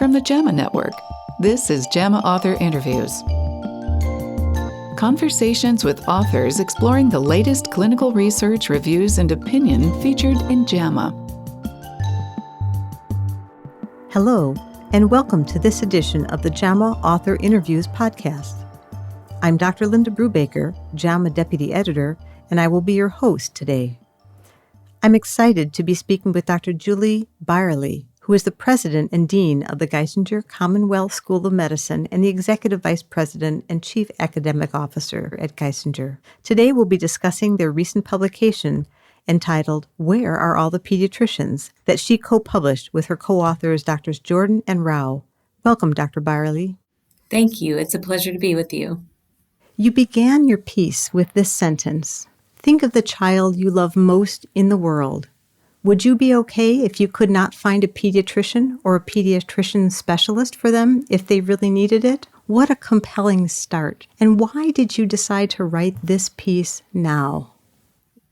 From the JAMA Network, this is JAMA Author Interviews. Conversations with authors exploring the latest clinical research, reviews, and opinion featured in JAMA. Hello, and welcome to this edition of the JAMA Author Interviews podcast. I'm Dr. Linda Brubaker, JAMA Deputy Editor, and I will be your host today. I'm excited to be speaking with Dr. Julie Byerley, who is the President and Dean of the Geisinger Commonwealth School of Medicine and the Executive Vice President and Chief Academic Officer at Geisinger. Today we'll be discussing their recent publication entitled, Where Are All the Pediatricians?, that she co-published with her co-authors Drs. Jordan and Rao. Welcome, Dr. Byerley. Thank you. It's a pleasure to be with you. You began your piece with this sentence: think of the child you love most in the world. Would you be okay if you could not find a pediatrician or a pediatrician specialist for them if they really needed it? What a compelling start. And why did you decide to write this piece now?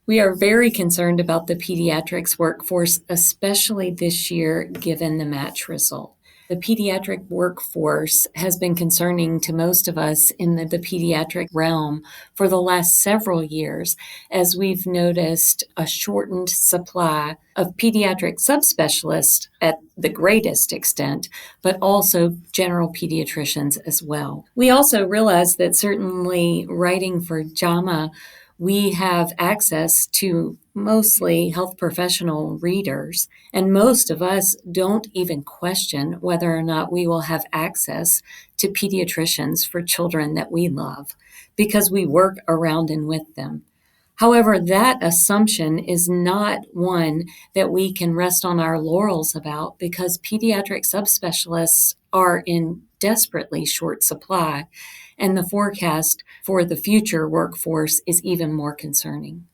We are very concerned about the pediatrics workforce, especially this year, given the match result. The pediatric workforce has been concerning to most of us in the pediatric realm for the last several years, as we've noticed a shortened supply of pediatric subspecialists at the greatest extent, but also general pediatricians as well. We also realize that certainly writing for JAMA, we have access to mostly health professional readers, and most of us don't even question whether or not we will have access to pediatricians for children that we love, because we work around and with them. However, that assumption is not one that we can rest on our laurels about, because pediatric subspecialists are in desperately short supply, and the forecast for the future workforce is even more concerning.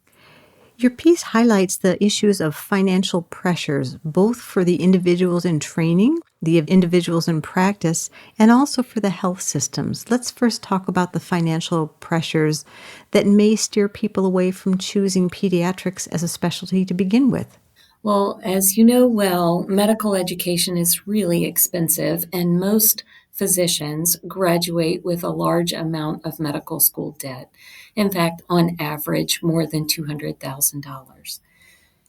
Your piece highlights the issues of financial pressures, both for the individuals in training, the individuals in practice, and also for the health systems. Let's first talk about the financial pressures that may steer people away from choosing pediatrics as a specialty to begin with. Well, as you know well, medical education is really expensive, and most physicians graduate with a large amount of medical school debt. In fact, on average, more than $200,000.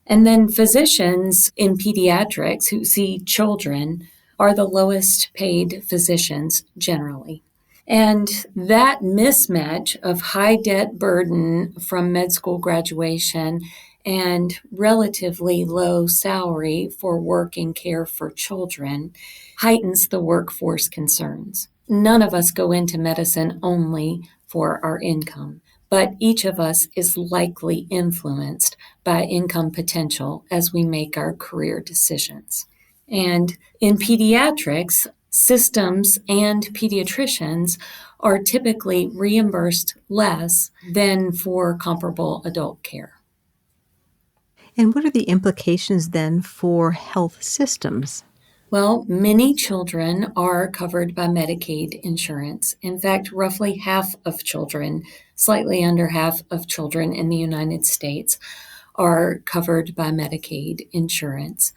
And then physicians in pediatrics who see children are the lowest paid physicians generally. And that mismatch of high debt burden from med school graduation and relatively low salary for work and care for children heightens the workforce concerns. None of us go into medicine only for our income, but each of us is likely influenced by income potential as we make our career decisions. And in pediatrics, systems and pediatricians are typically reimbursed less than for comparable adult care. And what are the implications then for health systems? Well, many children are covered by Medicaid insurance. In fact, roughly half of children, slightly under half of children in the United States are covered by Medicaid insurance,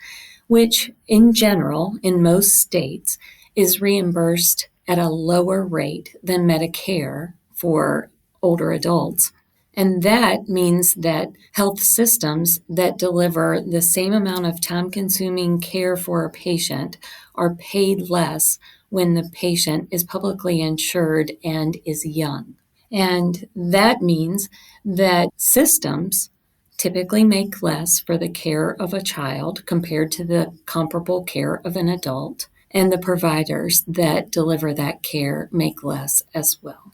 which in general, in most states, is reimbursed at a lower rate than Medicare for older adults. And that means that health systems that deliver the same amount of time-consuming care for a patient are paid less when the patient is publicly insured and is young. And that means that systems typically make less for the care of a child compared to the comparable care of an adult, and the providers that deliver that care make less as well.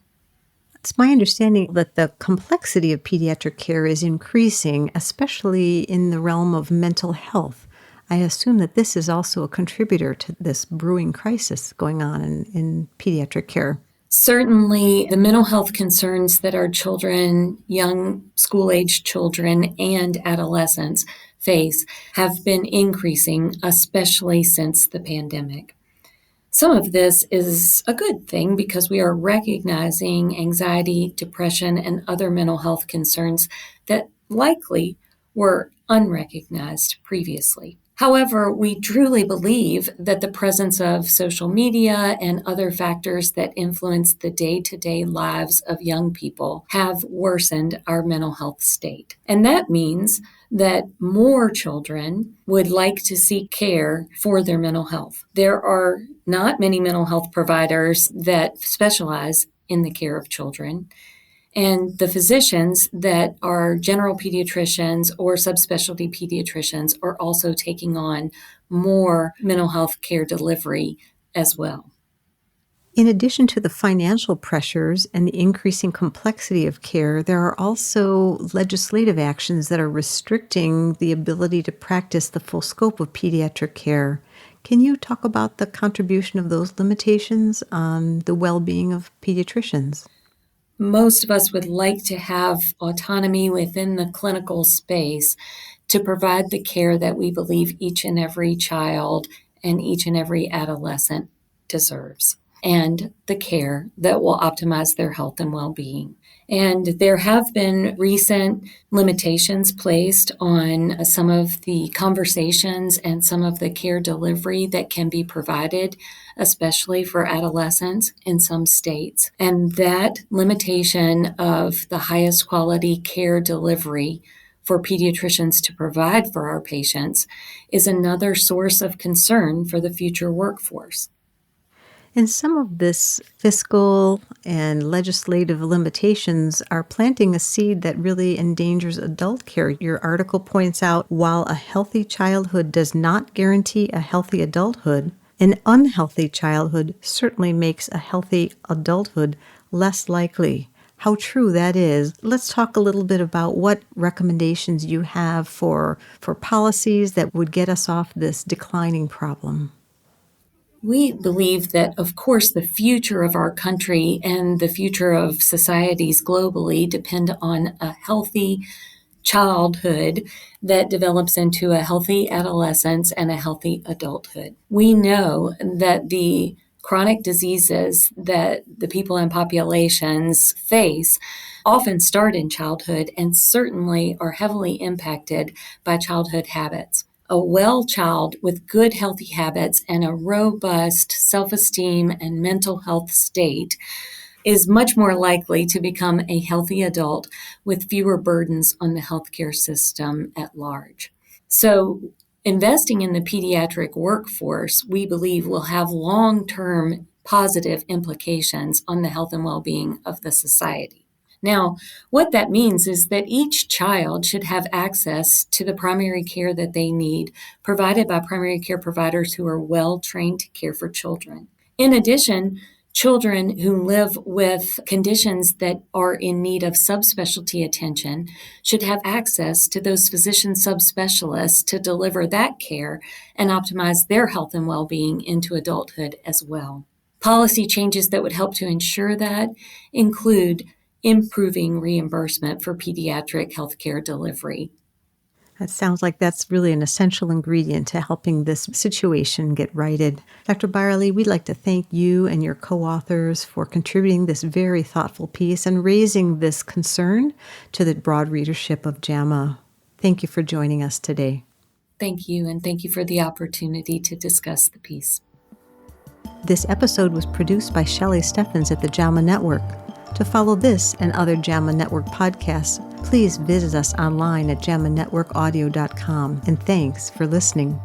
It's my understanding that the complexity of pediatric care is increasing, especially in the realm of mental health. I assume that this is also a contributor to this brewing crisis going on in pediatric care. Certainly, the mental health concerns that our children, young school-age children, and adolescents face have been increasing, especially since the pandemic. Some of this is a good thing because we are recognizing anxiety, depression, and other mental health concerns that likely were unrecognized previously. However, we truly believe that the presence of social media and other factors that influence the day-to-day lives of young people have worsened our mental health state. And that means that more children would like to seek care for their mental health. There are not many mental health providers that specialize in the care of children. And the physicians that are general pediatricians or subspecialty pediatricians are also taking on more mental health care delivery as well. In addition to the financial pressures and the increasing complexity of care, there are also legislative actions that are restricting the ability to practice the full scope of pediatric care. Can you talk about the contribution of those limitations on the well-being of pediatricians? Most of us would like to have autonomy within the clinical space to provide the care that we believe each and every child and each and every adolescent deserves, and the care that will optimize their health and well-being. And there have been recent limitations placed on some of the conversations and some of the care delivery that can be provided, especially for adolescents in some states. And that limitation of the highest quality care delivery for pediatricians to provide for our patients is another source of concern for the future workforce. And some of this fiscal and legislative limitations are planting a seed that really endangers adult care. Your article points out, while a healthy childhood does not guarantee a healthy adulthood, an unhealthy childhood certainly makes a healthy adulthood less likely. How true that is. Let's talk a little bit about what recommendations you have for policies that would get us off this declining problem. We believe that, of course, the future of our country and the future of societies globally depend on a healthy childhood that develops into a healthy adolescence and a healthy adulthood. We know that the chronic diseases that the people and populations face often start in childhood and certainly are heavily impacted by childhood habits. A well child with good healthy habits and a robust self-esteem and mental health state is much more likely to become a healthy adult with fewer burdens on the healthcare system at large. So investing in the pediatric workforce, we believe, will have long-term positive implications on the health and well-being of the society. Now, what that means is that each child should have access to the primary care that they need, provided by primary care providers who are well trained to care for children. In addition, children who live with conditions that are in need of subspecialty attention should have access to those physician subspecialists to deliver that care and optimize their health and well-being into adulthood as well. Policy changes that would help to ensure that include improving reimbursement for pediatric healthcare delivery. That sounds like that's really an essential ingredient to helping this situation get righted. Dr. Byerley, we'd like to thank you and your co-authors for contributing this very thoughtful piece and raising this concern to the broad readership of JAMA. Thank you for joining us today. Thank you, and thank you for the opportunity to discuss the piece. This episode was produced by Shelley Steffens at the JAMA Network. To follow this and other JAMA Network podcasts, please visit us online at jamanetworkaudio.com, and thanks for listening.